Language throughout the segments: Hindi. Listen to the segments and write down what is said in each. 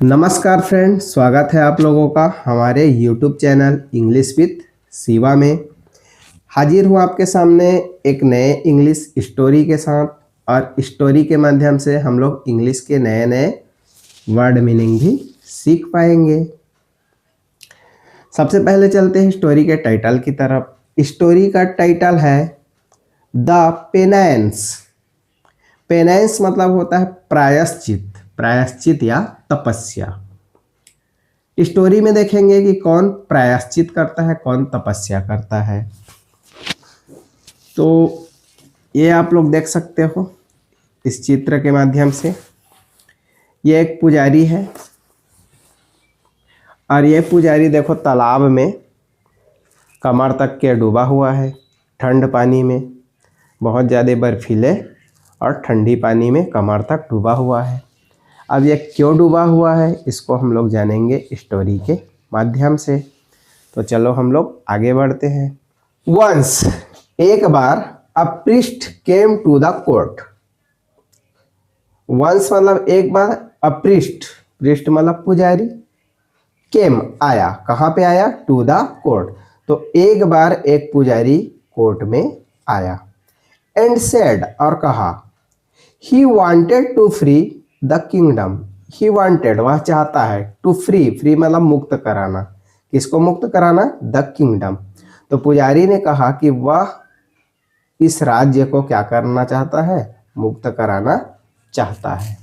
नमस्कार फ्रेंड, स्वागत है आप लोगों का हमारे YouTube channel English with Shiva में। हाजिर हूँ आपके सामने एक नए इंग्लिश स्टोरी के साथ, और स्टोरी के माध्यम से हम लोग इंग्लिश के नए नए वर्ड मीनिंग भी सीख पाएंगे। सबसे पहले चलते हैं स्टोरी के टाइटल की तरफ। स्टोरी का टाइटल है द पेनेंस। पेनेंस मतलब होता है प्रायश्चित, प्रायश्चित या तपस्या। स्टोरी में देखेंगे कि कौन प्रायश्चित करता है, कौन तपस्या करता है। तो ये आप लोग देख सकते हो इस चित्र के माध्यम से। ये एक पुजारी है, और ये पुजारी देखो तालाब में कमर तक के डूबा हुआ है, ठंड पानी में, बहुत ज़्यादा बर्फीले और ठंडी पानी में कमर तक डूबा हुआ है। अब ये क्यों डूबा हुआ है, इसको हम लोग जानेंगे स्टोरी के माध्यम से। तो चलो हम लोग आगे बढ़ते हैं। वंस, एक बार, a priest came to the court. Once मतलब एक बार, अ प्रीस्ट, प्रीस्ट मतलब पुजारी, केम आया, कहाँ पे आया, टू द कोर्ट। तो एक बार एक पुजारी कोर्ट में आया। एंड सेड, और कहा, he wanted to free the kingdom. He wanted वह चाहता है, टू फ्री, फ्री मतलब मुक्त कराना। किसको मुक्त कराना, द किंगडम। तो पुजारी ने कहा कि वह इस राज्य को क्या करना चाहता है, मुक्त कराना चाहता है।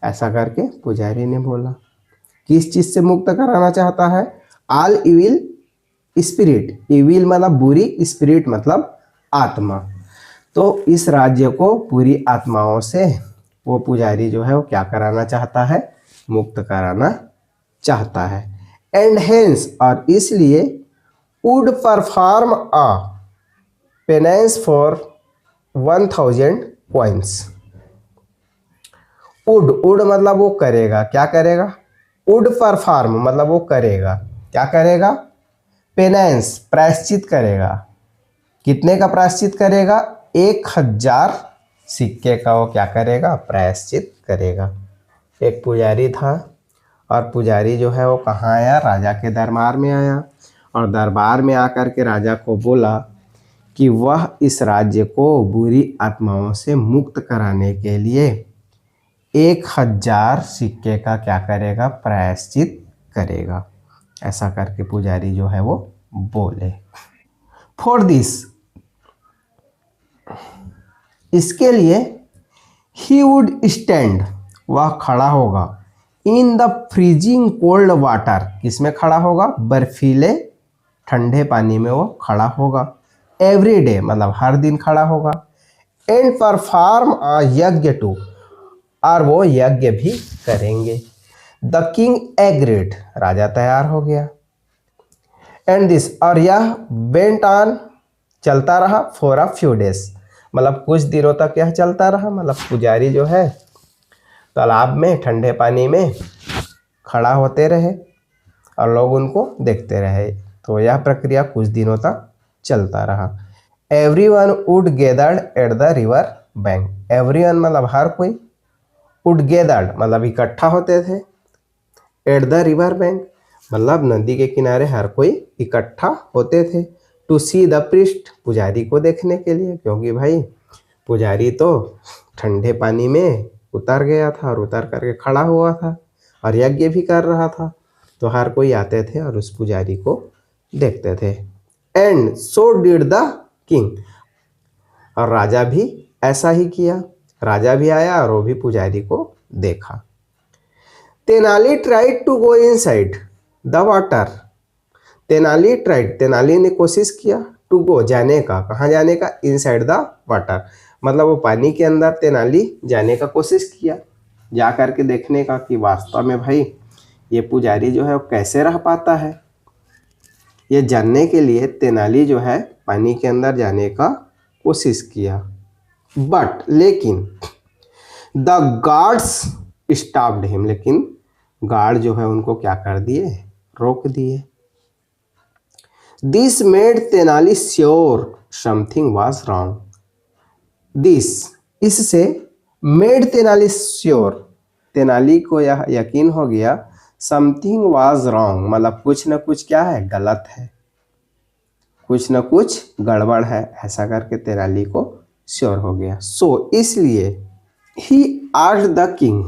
ऐसा करके पुजारी ने बोला। किस चीज से मुक्त कराना चाहता है, ऑल इविल स्पिरिट, इविल मतलब बुरी, स्पिरिट मतलब आत्मा। तो इस राज्य को पूरी आत्माओं से वो पुजारी जो है वो क्या कराना चाहता है, मुक्त कराना चाहता है। एंड हेंस, और इसलिए, would perform a penance for 1000 coins. Would, would मतलब वो करेगा, क्या करेगा, वुड परफॉर्म मतलब वो करेगा, क्या करेगा, पेनेंस प्रायश्चित करेगा। कितने का प्रायश्चित करेगा, 1000 सिक्के का वो क्या करेगा, प्रायश्चित करेगा। एक पुजारी था, और पुजारी जो है वो कहाँ आया, राजा के दरबार में आया, और दरबार में आकर के राजा को बोला कि वह इस राज्य को बुरी आत्माओं से मुक्त कराने के लिए 1000 सिक्के का क्या करेगा, प्रायश्चित करेगा। ऐसा करके पुजारी जो है वो बोले। फॉर दिस, इसके लिए, ही वुड स्टैंड, वह खड़ा होगा, in the freezing cold water, किसमें खड़ा होगा, बर्फीले ठंडे पानी में वो खड़ा होगा। एवरी डे मतलब हर दिन खड़ा होगा। एंड परफॉर्म अ यज्ञ टू, और वो यज्ञ भी करेंगे। द किंग एग्रीड, राजा तैयार हो गया। एंड दिस, और यह वेंट ऑन, चलता रहा, फॉर अ फ्यू डेज, मतलब कुछ दिनों तक यह चलता रहा। मतलब पुजारी जो है तालाब में ठंडे पानी में खड़ा होते रहे और लोग उनको देखते रहे। तो यह प्रक्रिया कुछ दिनों तक चलता रहा। Everyone would gathered at the river bank. Everyone मतलब हर कोई, वुड गेदर्ड मतलब इकट्ठा होते थे, एट द रिवर बैंक मतलब नदी के किनारे हर कोई इकट्ठा होते थे। टू सी द प्रीस्ट, पुजारी को देखने के लिए, क्योंकि भाई पुजारी तो ठंडे पानी में उतर गया था और उतर करके खड़ा हुआ था और यज्ञ भी कर रहा था। तो हर कोई आते थे और उस पुजारी को देखते थे। And so did the king, और राजा भी ऐसा ही किया। राजा भी आया और वो भी पुजारी को देखा। Tenali tried to go inside the water. Tenali tried, Tenali ने कोशिश किया, टू गो जाने का, कहाँ जाने का, इनसाइड द वाटर मतलब वो पानी के अंदर तेनाली जाने का कोशिश किया, जा करके देखने का कि वास्तव में भाई ये पुजारी जो है वो कैसे रह पाता है। ये जानने के लिए तेनाली जो है पानी के अंदर जाने का कोशिश किया। बट लेकिन द गार्ड्स स्टॉप्ड हिम, लेकिन गार्ड जो है उनको क्या कर दिए, रोक दिए। This made Tenali sure something was wrong. This, इससे, मेड तेनाली श्योर, तेनाली को यह यकीन हो गया समथिंग वाज रॉन्ग, मतलब कुछ न कुछ क्या है, गलत है, कुछ न कुछ गड़बड़ है, ऐसा करके तेनाली को श्योर हो गया। सो इसलिए ही आस्क्ड द किंग,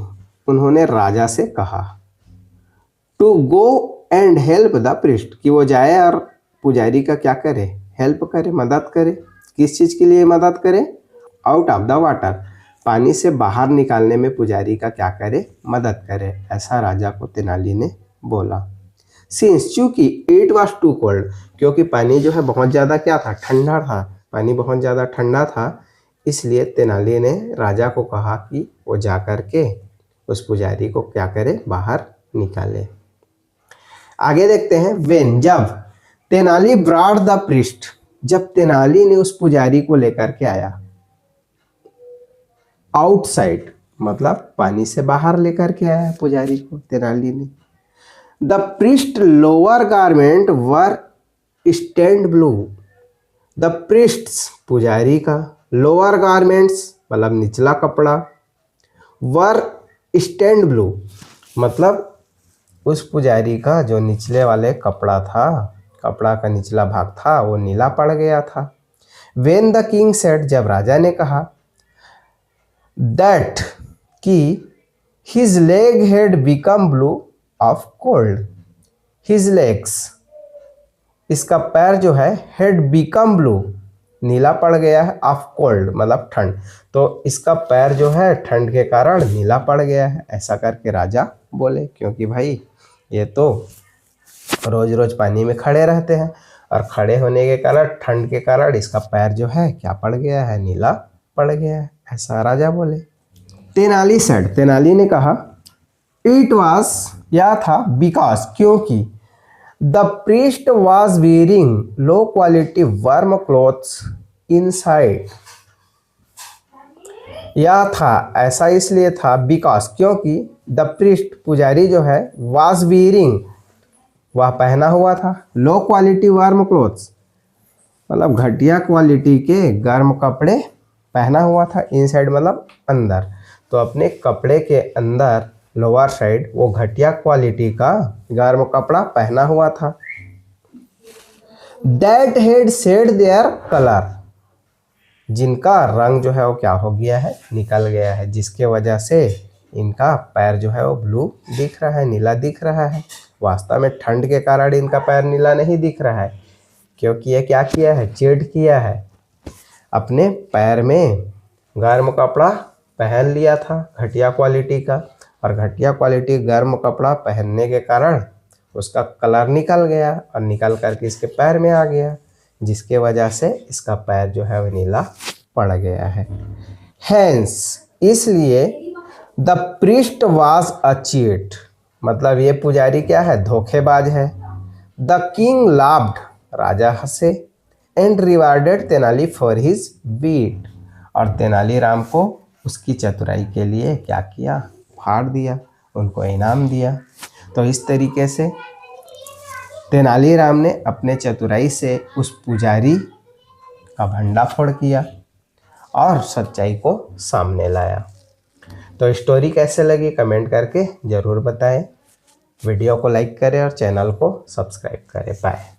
उन्होंने राजा से कहा, to go and help the priest, कि वो जाए और पुजारी का क्या करे, हेल्प करे, मदद करे। किस चीज़ के लिए मदद करे, आउट ऑफ द वाटर, पानी से बाहर निकालने में पुजारी का क्या करे, मदद करे, ऐसा राजा को तेनाली ने बोला। सिंस, चूंकि इट वॉज टू कोल्ड, क्योंकि पानी जो है बहुत ज़्यादा क्या था, ठंडा था, पानी बहुत ज़्यादा ठंडा था, इसलिए तेनाली ने राजा को कहा कि वो जा कर के उस पुजारी को क्या करे, बाहर निकाले। आगे देखते हैं, वेन, जब, तेनाली ब्रॉड द प्रीस्ट, जब तेनाली ने उस पुजारी को लेकर के आया, आउटसाइड मतलब पानी से बाहर लेकर के आया पुजारी को तेनाली ने। The priest lower garment were stand blue, the priest पुजारी का, लोअर गारमेंट्स मतलब निचला कपड़ा, वर स्टैंड ब्लू मतलब उस पुजारी का जो निचले वाले कपड़ा था, कपड़ा का निचला भाग था वो नीला पड़ गया था। वेन द किंग सेड, जब राजा ने कहा, दैट कि his leg had become blue of cold, his legs, इसका पैर जो है, हैड बिकम ब्लू नीला पड़ गया है, ऑफ कोल्ड मतलब ठंड, तो इसका पैर जो है ठंड के कारण नीला पड़ गया है, ऐसा करके राजा बोले। क्योंकि भाई ये तो रोज रोज पानी में खड़े रहते हैं और खड़े होने के कारण, ठंड के कारण इसका पैर जो है क्या पड़ गया है, नीला पड़ गया है, ऐसा राजा बोले। तेनाली सेड, तेनाली ने कहा, इट वाज, या था, बिकॉज, क्योंकि, the priest was wearing low quality warm clothes inside, या था, ऐसा इसलिए था, बिकॉज, क्योंकि, द प्रीस्ट पुजारी जो है, वाज वेयरिंग वह पहना हुआ था, लो क्वालिटी वार्म क्लोथ्स मतलब घटिया क्वालिटी के गर्म कपड़े पहना हुआ था, इनसाइड मतलब अंदर, तो अपने कपड़े के अंदर लोअर साइड वो घटिया क्वालिटी का गर्म कपड़ा पहना हुआ था। That had shade their colour, जिनका रंग जो है वो क्या हो गया है, निकल गया है, जिसके वजह से इनका पैर जो है वो ब्लू दिख रहा है, नीला दिख रहा है। वास्तव में ठंड के कारण इनका पैर नीला नहीं दिख रहा है, क्योंकि ये क्या किया है, चेड किया है, अपने पैर में गर्म कपड़ा पहन लिया था घटिया क्वालिटी का, और घटिया क्वालिटी गर्म कपड़ा पहनने के कारण उसका कलर निकल गया और निकल करके इसके पैर में आ गया, जिसके वजह से इसका पैर जो है वो नीला पड़ गया है। हैंस, इसलिए, the priest was a cheat, मतलब ये पुजारी क्या है, धोखेबाज है। द किंग लाफ्ड, राजा हंसे, and rewarded Tenali for his wit, और तेनालीराम को उसकी चतुराई के लिए क्या किया, फाड़ दिया, उनको इनाम दिया। तो इस तरीके से तेनालीराम ने अपने चतुराई से उस पुजारी का भंडाफोड़ किया और सच्चाई को सामने लाया। तो स्टोरी कैसे लगी कमेंट करके ज़रूर बताएं। वीडियो को लाइक करें और चैनल को सब्सक्राइब करें। बाय।